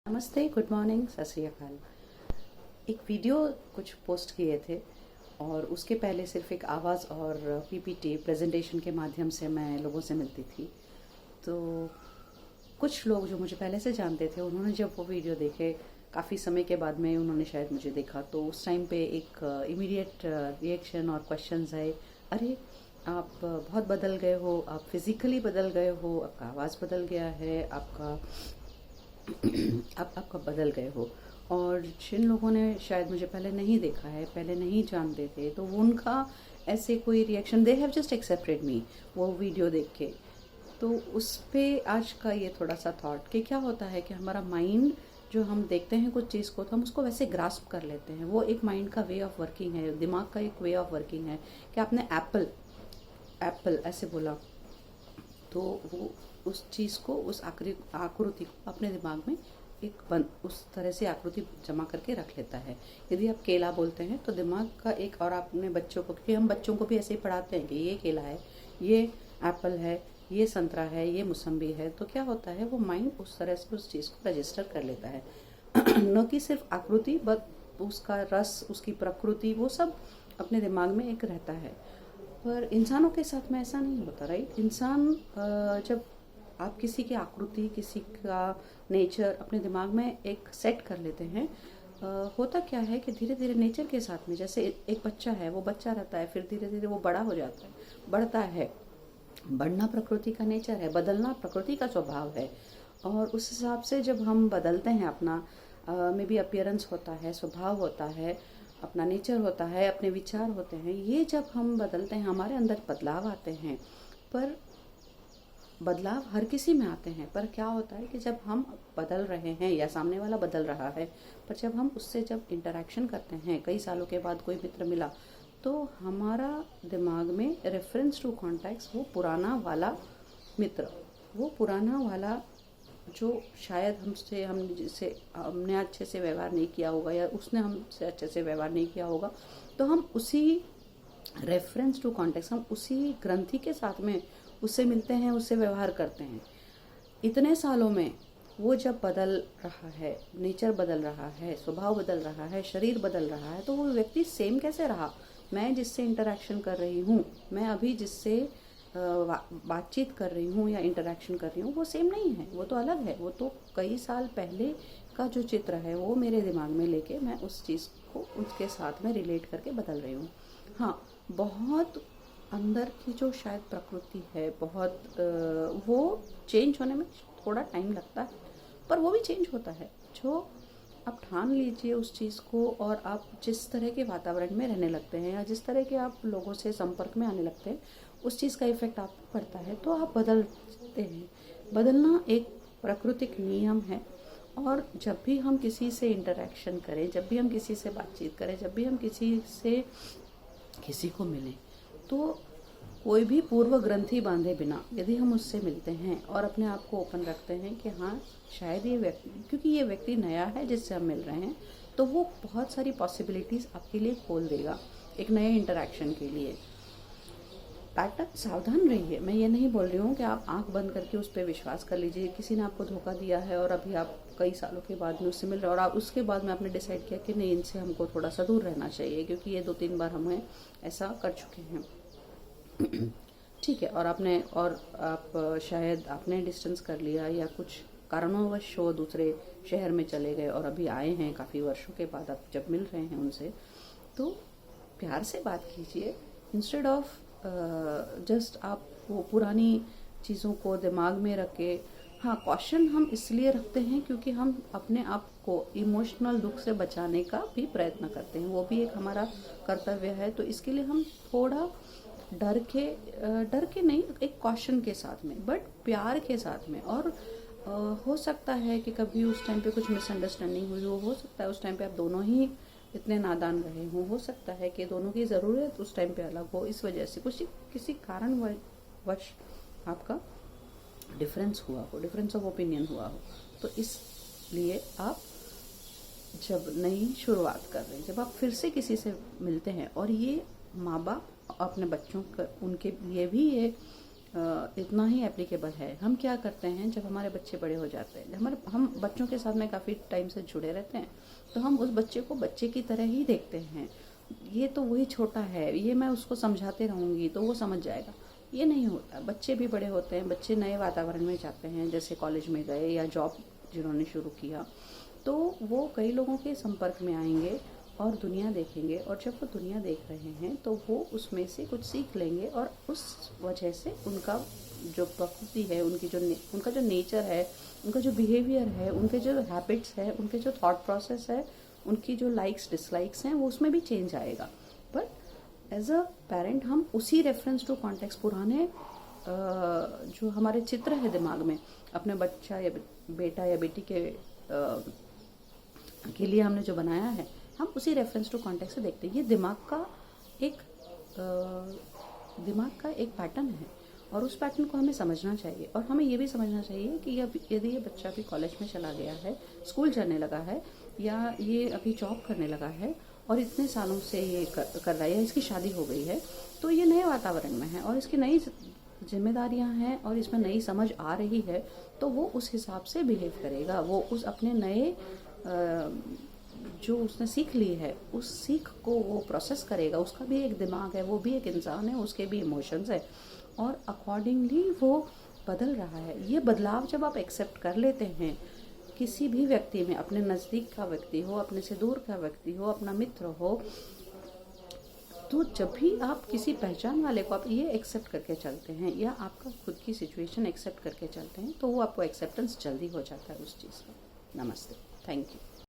नमस्ते, good morning, सत श्री अकाल। एक वीडियो कुछ पोस्ट किए थे और उसके पहले सिर्फ एक आवाज़ और पीपीटी प्रेजेंटेशन के माध्यम से मैं लोगों से मिलती थी। तो कुछ लोग जो मुझे पहले से जानते थे, उन्होंने जब वो वीडियो देखे, काफ़ी समय के बाद में उन्होंने शायद मुझे देखा, तो उस टाइम पे एक इमीडिएट रिएक्शन और क्वेश्चंस आए। अरे, आप बहुत बदल गए हो, आप फिज़िकली बदल गए हो, आपका आवाज़ बदल गया है, आपका बदल गए हो। और जिन लोगों ने शायद मुझे पहले नहीं देखा है, पहले नहीं जानते थे, तो वो उनका ऐसे कोई reaction, they have just accepted मी वो वीडियो देख के। तो उस पे आज का ये थोड़ा सा थॉट कि क्या होता है कि हमारा माइंड, जो हम देखते हैं कुछ चीज़ को तो हम उसको वैसे ग्रास्प कर लेते हैं। वो एक माइंड का वे ऑफ वर्किंग है, दिमाग का एक वे ऑफ वर्किंग है। कि आपने एप्पल एप्पल ऐसे बोला, तो वो उस चीज़ को, उस आकृति को अपने दिमाग में उस तरह से आकृति जमा करके रख लेता है। यदि आप केला बोलते हैं तो दिमाग का एक, और आपने बच्चों को, क्योंकि हम बच्चों को भी ऐसे ही पढ़ाते हैं कि ये केला है, ये एप्पल है, ये संतरा है, ये मौसम्बी है, तो क्या होता है वो माइंड उस तरह से उस चीज़ को रजिस्टर कर लेता है। न कि सिर्फ आकृति, बट उसका रस, उसकी प्रकृति, वो सब अपने दिमाग में एक रहता है। पर इंसानों के साथ में ऐसा नहीं होता, राइट। इंसान जब आप किसी की आकृति, किसी का नेचर अपने दिमाग में एक सेट कर लेते हैं, होता क्या है कि धीरे धीरे नेचर के साथ में, जैसे एक बच्चा है, वो बच्चा रहता है, फिर धीरे धीरे वो बड़ा हो जाता है, बढ़ता है। बढ़ना प्रकृति का नेचर है, बदलना प्रकृति का स्वभाव है। और उस हिसाब से जब हम बदलते हैं, अपना मे बी अपीयरेंस होता है, स्वभाव होता है, अपना नेचर होता है, अपने विचार होते हैं, ये जब हम बदलते हैं, हमारे अंदर बदलाव आते हैं। पर बदलाव हर किसी में आते हैं, पर क्या होता है कि जब हम बदल रहे हैं या सामने वाला बदल रहा है, पर जब हम उससे जब इंटरेक्शन करते हैं, कई सालों के बाद कोई मित्र मिला, तो हमारा दिमाग में रेफरेंस टू कॉन्टेक्स्ट वो पुराना वाला मित्र, वो पुराना वाला जो शायद हमने अच्छे से व्यवहार नहीं किया होगा, या उसने हमसे अच्छे से व्यवहार नहीं किया होगा, तो हम उसी रेफरेंस टू कॉन्टेक्स्ट, हम उसी ग्रंथि के साथ में उससे मिलते हैं, उससे व्यवहार करते हैं। इतने सालों में वो जब बदल रहा है, नेचर बदल रहा है, स्वभाव बदल रहा है, शरीर बदल रहा है, तो वो व्यक्ति सेम कैसे रहा? मैं जिससे इंटरेक्शन कर रही हूँ, मैं अभी जिससे बातचीत कर रही हूँ या इंटरेक्शन कर रही हूँ, वो सेम नहीं है, वो तो अलग है। वो तो कई साल पहले का जो चित्र है वो मेरे दिमाग में लेके मैं उस चीज़ को उसके साथ में रिलेट करके बदल रही हूँ। हाँ, बहुत अंदर की जो शायद प्रकृति है, बहुत वो चेंज होने में थोड़ा टाइम लगता है, पर वो भी चेंज होता है। जो आप ठान लीजिए उस चीज़ को, और आप जिस तरह के वातावरण में रहने लगते हैं या जिस तरह के आप लोगों से संपर्क में आने लगते हैं, उस चीज़ का इफेक्ट आप पर पड़ता है, तो आप बदलते हैं। बदलना एक प्राकृतिक नियम है। और जब भी हम किसी से इंटरेक्शन करें, जब भी हम किसी से बातचीत करें, जब भी हम किसी को मिलें, तो कोई भी पूर्व ग्रंथि बांधे बिना यदि हम उससे मिलते हैं और अपने आप को ओपन रखते हैं कि हाँ, शायद ये व्यक्ति, क्योंकि ये व्यक्ति नया है जिससे हम मिल रहे हैं, तो वो बहुत सारी पॉसिबिलिटीज़ आपके लिए खोल देगा एक नए इंटरेक्शन के लिए। पैटर्न, सावधान रहिए। मैं ये नहीं बोल रही हूँ कि आप आंख बंद करके उस पर विश्वास कर लीजिए। किसी ने आपको धोखा दिया है और अभी आप कई सालों के बाद में उससे मिल रहे हो, और आप उसके बाद में आपने डिसाइड किया कि नहीं, इनसे हमको थोड़ा सा दूर रहना चाहिए, क्योंकि ये 2-3 बार हमें ऐसा कर चुके हैं। ठीक है, और आप शायद आपने डिस्टेंस कर लिया, या कुछ कारणोंवश वो दूसरे शहर में चले गए और अभी आए हैं काफ़ी वर्षों के बाद, आप जब मिल रहे हैं उनसे, तो प्यार से बात कीजिए, इंस्टेड ऑफ जस्ट आप वो पुरानी चीज़ों को दिमाग में रख के। हाँ, कॉशन हम इसलिए रखते हैं क्योंकि हम अपने आप को इमोशनल दुख से बचाने का भी प्रयत्न करते हैं, वो भी एक हमारा कर्तव्य है। तो इसके लिए हम थोड़ा डर के नहीं, एक कॉशन के साथ में, बट प्यार के साथ में। और हो सकता है कि कभी उस टाइम पे कुछ मिसअंडरस्टैंडिंग हुई हो सकता है उस टाइम पे आप दोनों ही इतने नादान रहे हो सकता है कि दोनों की ज़रूरत उस टाइम पे अलग हो, इस वजह से किसी कारण वश आपका डिफरेंस हुआ हो, डिफरेंस ऑफ ओपिनियन हुआ हो। तो इसलिए आप जब नई शुरुआत कर रहे हैं, जब आप फिर से किसी से मिलते हैं, और ये माँ बाप अपने बच्चों का, उनके लिए भी ये इतना ही एप्लीकेबल है। हम क्या करते हैं जब हमारे बच्चे बड़े हो जाते हैं, हम बच्चों के साथ में काफ़ी टाइम से जुड़े रहते हैं, तो हम उस बच्चे को बच्चे की तरह ही देखते हैं। ये तो वही छोटा है, ये मैं उसको समझाते रहूँगी तो वो समझ जाएगा। ये नहीं होता। बच्चे भी बड़े होते हैं, बच्चे नए वातावरण में जाते हैं, जैसे कॉलेज में गए या जॉब जिन्होंने शुरू किया, तो वो कई लोगों के संपर्क में आएंगे और दुनिया देखेंगे, और जब वो दुनिया देख रहे हैं तो वो उसमें से कुछ सीख लेंगे, और उस वजह से उनका जो प्रकृति है, उनका जो नेचर है, उनका जो बिहेवियर है, उनके जो हैबिट्स है, उनके जो थॉट प्रोसेस है, उनकी जो लाइक्स डिसलाइक्स हैं, वो उसमें भी चेंज आएगा। बट एज अ पेरेंट हम उसी रेफरेंस टू कॉन्टेक्स्ट, पुराने जो हमारे चित्र है दिमाग में अपने बच्चा या बेटा या बेटी के लिए हमने जो बनाया है, हम उसी रेफरेंस टू कॉन्टेक्स्ट से देखते हैं। ये दिमाग का एक पैटर्न है, और उस पैटर्न को हमें समझना चाहिए। और हमें ये भी समझना चाहिए कि यदि ये बच्चा अभी कॉलेज में चला गया है, स्कूल जाने लगा है, या ये अभी जॉब करने लगा है और इतने सालों से ये कर रहा है, या इसकी शादी हो गई है, तो ये नए वातावरण में है और इसकी नई जिम्मेदारियां हैं और इसमें नई समझ आ रही है, तो वो उस हिसाब से बिहेव करेगा। वो उस अपने नए जो उसने सीख ली है, उस सीख को वो प्रोसेस करेगा। उसका भी एक दिमाग है, वो भी एक इंसान है, उसके भी इमोशंस है, और अकॉर्डिंगली वो बदल रहा है। ये बदलाव जब आप एक्सेप्ट कर लेते हैं किसी भी व्यक्ति में, अपने नज़दीक का व्यक्ति हो, अपने से दूर का व्यक्ति हो, अपना मित्र हो, तो जब भी आप किसी पहचान वाले को आप ये एक्सेप्ट करके चलते हैं, या आपका खुद की सिचुएशन एक्सेप्ट करके चलते हैं, तो वो आपको एक्सेप्टेंस जल्दी हो जाता है उस चीज़ का। नमस्ते, थैंक यू।